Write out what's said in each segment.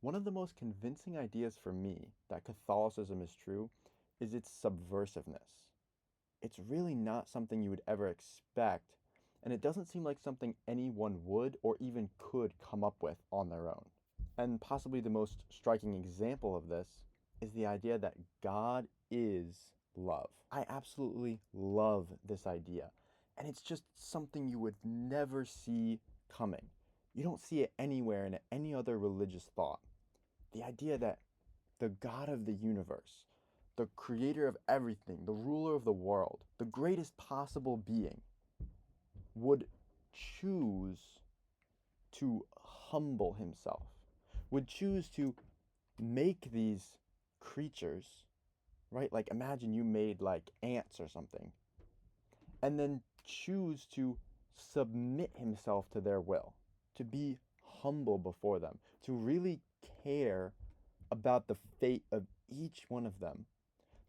One of the most convincing ideas for me that Catholicism is true is its subversiveness. It's really not something you would ever expect, and it doesn't seem like something anyone would or even could come up with on their own. And possibly the most striking example of this is the idea that God is love. I absolutely love this idea, and it's just something you would never see coming. You don't see it anywhere in any other religious thought. The idea that the God of the universe, the creator of everything, the ruler of the world, the greatest possible being, would choose to humble himself, would choose to make these creatures, right? Like imagine you made like ants or something, and then choose to submit himself to their will, to be humble before them, to really care about the fate of each one of them,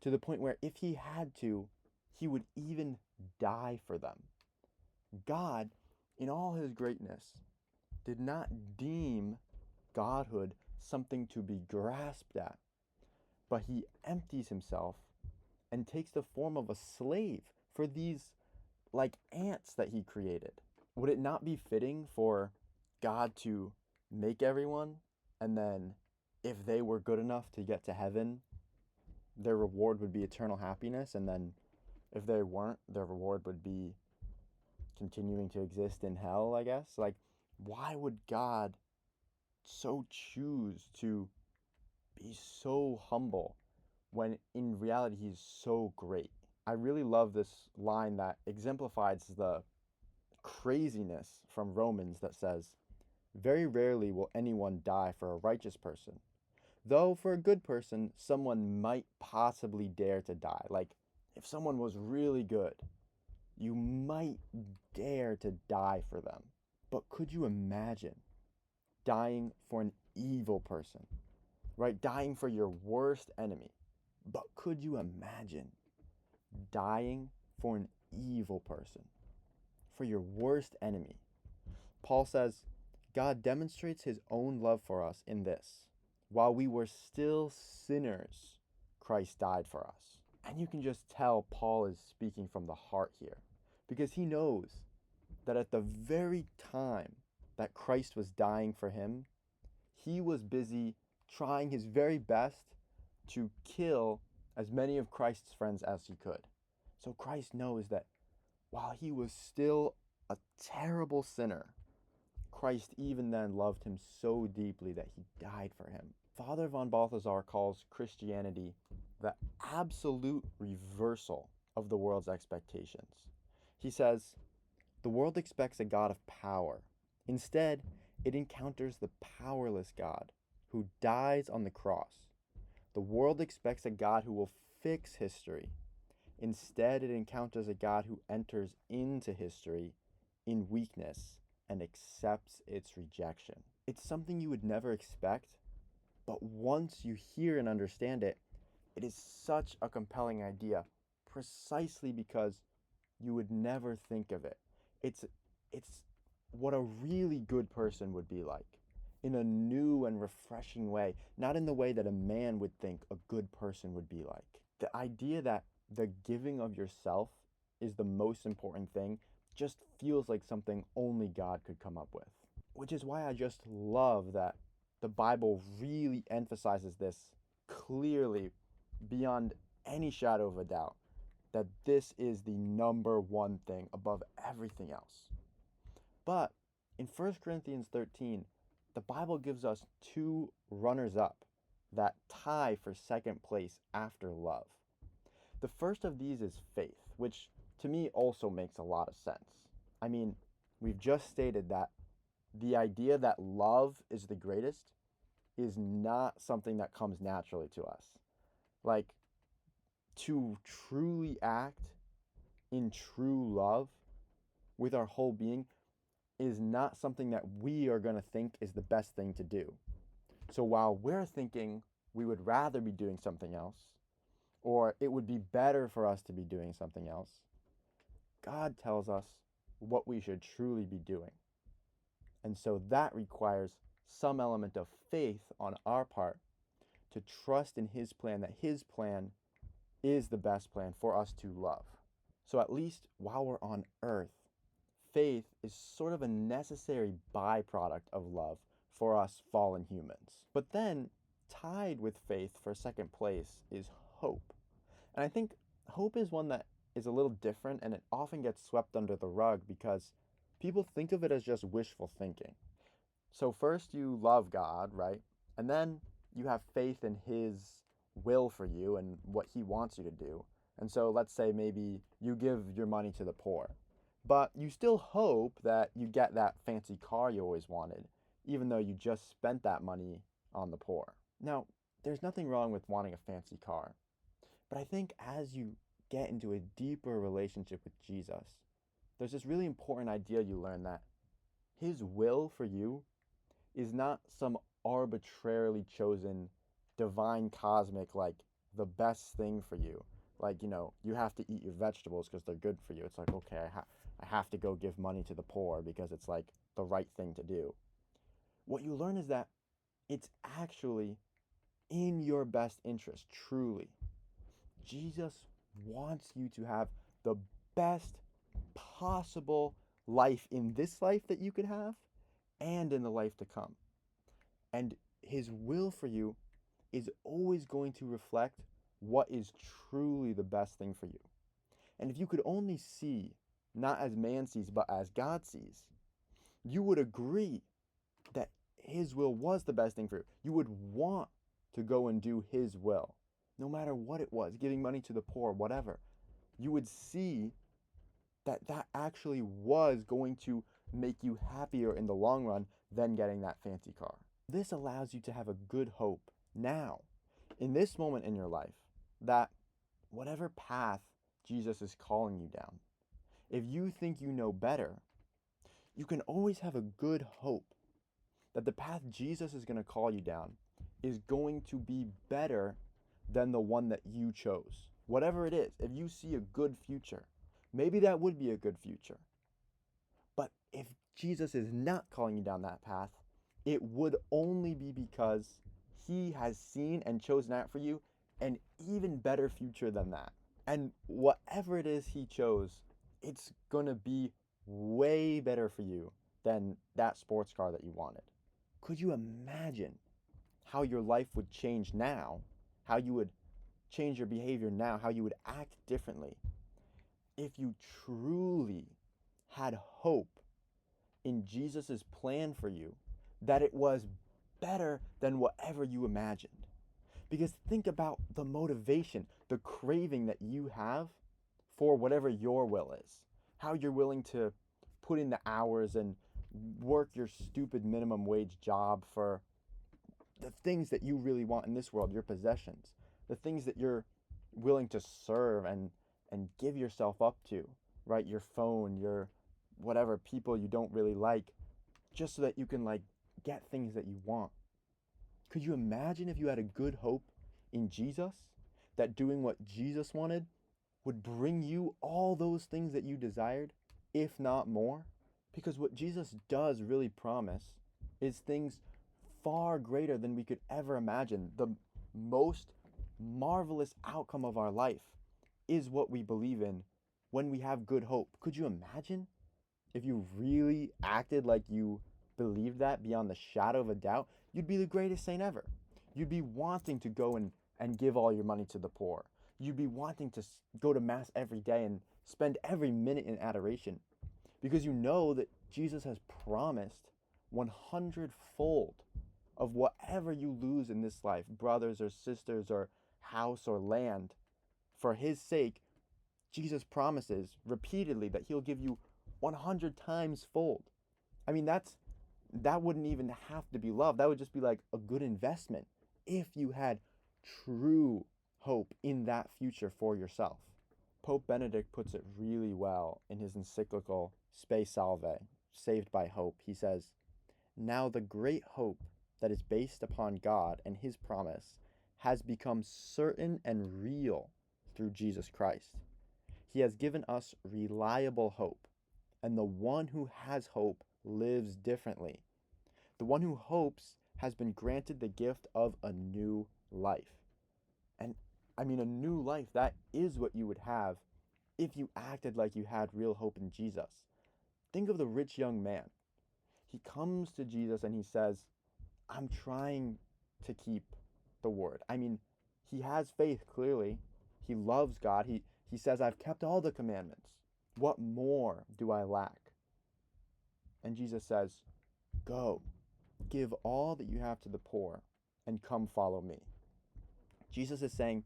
to the point where if he had to, he would even die for them. God, in all his greatness, did not deem godhood something to be grasped at, but he empties himself and takes the form of a slave for these like ants that he created. Would it not be fitting for God to make everyone and then if they were good enough to get to heaven, their reward would be eternal happiness, and then if they weren't, their reward would be continuing to exist in hell, I guess? Like, why would God so choose to be so humble when in reality he's so great? I really love this line that exemplifies the craziness from Romans that says, very rarely will anyone die for a righteous person, though for a good person, someone might possibly dare to die. Like, if someone was really good, you might dare to die for them. But could you imagine dying for an evil person, right? Dying for your worst enemy. But could you imagine dying for an evil person, for your worst enemy? Paul says, God demonstrates his own love for us in this. While we were still sinners, Christ died for us. And you can just tell Paul is speaking from the heart here because he knows that at the very time that Christ was dying for him, he was busy trying his very best to kill as many of Christ's friends as he could. So Christ knows that while he was still a terrible sinner, Christ even then loved him so deeply that he died for him. Father von Balthasar calls Christianity the absolute reversal of the world's expectations. He says, the world expects a God of power. Instead, it encounters the powerless God who dies on the cross. The world expects a God who will fix history. Instead, it encounters a God who enters into history in weakness and accepts its rejection. It's something you would never expect, but once you hear and understand it, it is such a compelling idea precisely because you would never think of it. It's it's what a really good person would be like in a new and refreshing way, not in the way that a man would think a good person would be like. The idea that the giving of yourself is the most important thing just feels like something only God could come up with. Which is why I just love that the Bible really emphasizes this clearly beyond any shadow of a doubt that this is the number one thing above everything else. But in 1 Corinthians 13, the Bible gives us two runners up that tie for second place after love. The first of these is faith, which to me also makes a lot of sense. I mean, we've just stated that the idea that love is the greatest is not something that comes naturally to us. Like, to truly act in true love with our whole being is not something that we are going to think is the best thing to do. So while we're thinking we would rather be doing something else, or it would be better for us to be doing something else, God tells us what we should truly be doing. And so that requires some element of faith on our part to trust in His plan, that His plan is the best plan for us to love. So at least while we're on earth, faith is sort of a necessary byproduct of love for us fallen humans. But then, tied with faith for second place is hope. And I think hope is one that is a little different, and it often gets swept under the rug because people think of it as just wishful thinking. So first you love God, right? And then you have faith in His will for you and what He wants you to do. And so let's say maybe you give your money to the poor, but you still hope that you get that fancy car you always wanted, even though you just spent that money on the poor. Now, there's nothing wrong with wanting a fancy car, but I think as you get into a deeper relationship with Jesus, there's this really important idea you learn, that His will for you is not some arbitrarily chosen divine cosmic, like the best thing for you. Like, you have to eat your vegetables because they're good for you. It's like, okay, I have to go give money to the poor because it's like the right thing to do. What you learn is that it's actually in your best interest, truly. Jesus wants you to have the best possible life in this life that you could have and in the life to come. And His will for you is always going to reflect what is truly the best thing for you. And if you could only see, not as man sees, but as God sees, you would agree that His will was the best thing for you. You would want to go and do His will, no matter what it was, giving money to the poor, whatever. You would see that that actually was going to make you happier in the long run than getting that fancy car. This allows you to have a good hope now, in this moment in your life, that whatever path Jesus is calling you down, if you think you know better, you can always have a good hope that the path Jesus is going to call you down is going to be better than the one that you chose. Whatever it is, if you see a good future, maybe that would be a good future. But if Jesus is not calling you down that path, it would only be because He has seen and chosen out for you an even better future than that. And whatever it is He chose, it's gonna be way better for you than that sports car that you wanted. Could you imagine how your life would change now, how you would change your behavior now, how you would act differently if you truly had hope in Jesus' plan for you, that it was better than whatever you imagined? Because think about the motivation, the craving that you have for whatever your will is. How you're willing to put in the hours and work your stupid minimum wage job for the things that you really want in this world, your possessions, the things that you're willing to serve and give yourself up to, right? Your phone, your whatever, people you don't really like, just so that you can get things that you want. Could you imagine if you had a good hope in Jesus, that doing what Jesus wanted would bring you all those things that you desired, if not more? Because what Jesus does really promise is things far greater than we could ever imagine. The most marvelous outcome of our life is what we believe in when we have good hope. Could you imagine if you really acted like you believed that beyond the shadow of a doubt? You'd be the greatest saint ever. You'd be wanting to go and give all your money to the poor. You'd be wanting to go to Mass every day and spend every minute in adoration, because you know that Jesus has promised 100-fold of whatever you lose in this life, brothers or sisters or house or land. For His sake, Jesus promises repeatedly that He'll give you 100 times fold. I mean, that wouldn't even have to be love. That would just be like a good investment if you had true hope in that future for yourself. Pope Benedict puts it really well in his encyclical Spe Salve, Saved by Hope. He says, "Now the great hope that is based upon God and His promise has become certain and real through Jesus Christ. He has given us reliable hope, and the one who has hope lives differently. The one who hopes has been granted the gift of a new life. And I mean, a new life, that is what you would have if you acted like you had real hope in Jesus. Think of the rich young man. He comes to Jesus and he says, I'm trying to keep the word. I mean, he has faith clearly. He loves God. He says, I've kept all the commandments. What more do I lack? And Jesus says, go, give all that you have to the poor and come follow me. Jesus is saying,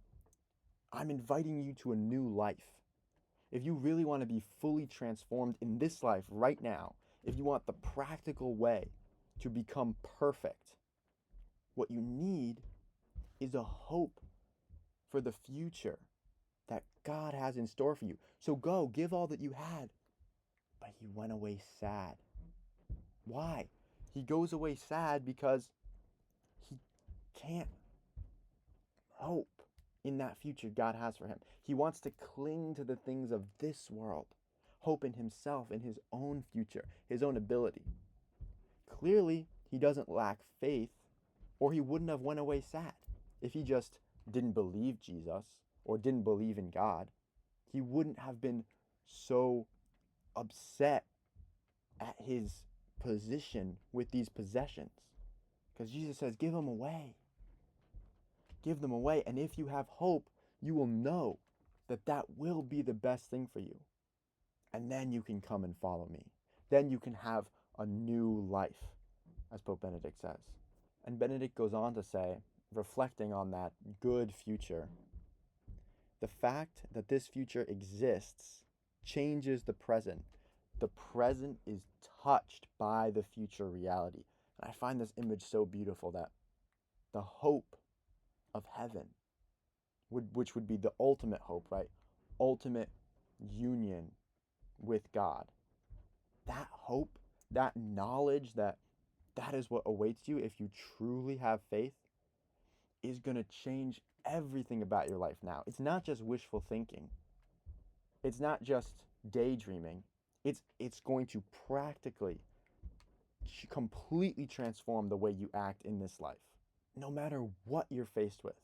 I'm inviting you to a new life. If you really want to be fully transformed in this life right now, if you want the practical way to become perfect, what you need is a hope for the future that God has in store for you. So go, give all that you had. But he went away sad. Why? He goes away sad because he can't hope in that future God has for him. He wants to cling to the things of this world, hope in himself, in his own future, his own ability. Clearly, he doesn't lack faith, or he wouldn't have went away sad. If he just didn't believe Jesus or didn't believe in God, he wouldn't have been so upset at his position with these possessions. Because Jesus says, give them away. Give them away. And if you have hope, you will know that that will be the best thing for you. And then you can come and follow me. Then you can have a new life, as Pope Benedict says. And Benedict goes on to say, reflecting on that good future, the fact that this future exists changes the present. The present is touched by the future reality. And I find this image so beautiful, that the hope of heaven, which would be the ultimate hope, right? Ultimate union with God. That hope, that knowledge that is what awaits you if you truly have faith, is going to change everything about your life now. It's not just wishful thinking. It's not just daydreaming. It's going to practically completely transform the way you act in this life, no matter what you're faced with,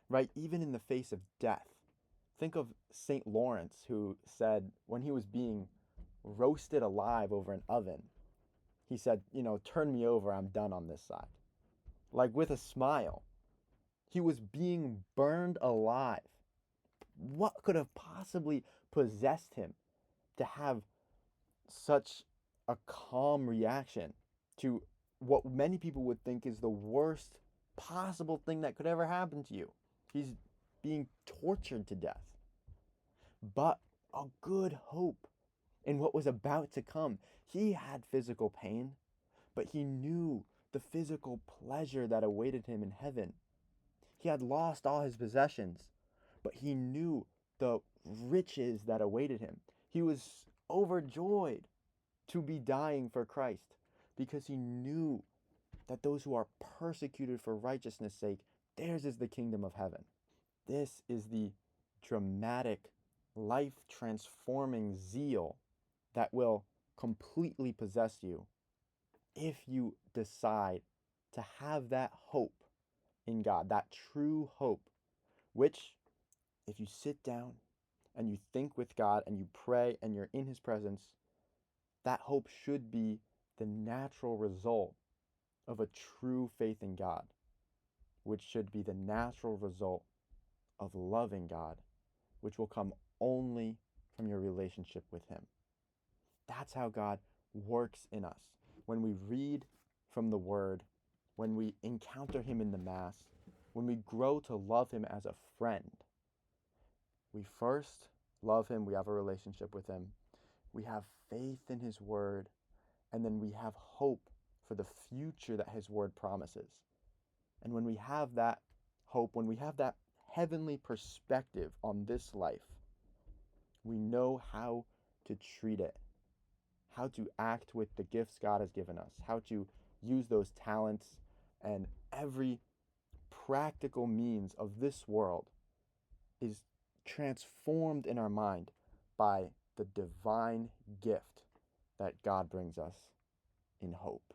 right? Even in the face of death. Think of St. Lawrence, who said when he was being roasted alive over an oven, he said, turn me over, I'm done on this side. Like with a smile. He was being burned alive. What could have possibly possessed him to have such a calm reaction to what many people would think is the worst possible thing that could ever happen to you? He's being tortured to death. But a good hope in what was about to come. He had physical pain, but he knew the physical pleasure that awaited him in heaven. He had lost all his possessions, but he knew the riches that awaited him. He was overjoyed to be dying for Christ because he knew that those who are persecuted for righteousness' sake, theirs is the kingdom of heaven. This is the dramatic, life-transforming zeal that will completely possess you if you decide to have that hope in God, that true hope, which, if you sit down and you think with God and you pray and you're in his presence, that hope should be the natural result of a true faith in God, which should be the natural result of loving God, which will come only from your relationship with him. That's how God works in us. When we read from the Word, when we encounter him in the Mass, when we grow to love him as a friend, we first love him, we have a relationship with him, we have faith in his Word, and then we have hope for the future that his Word promises. And when we have that hope, when we have that heavenly perspective on this life, we know how to treat it, how to act with the gifts God has given us, how to use those talents and every practical means of this world is transformed in our mind by the divine gift that God brings us in hope.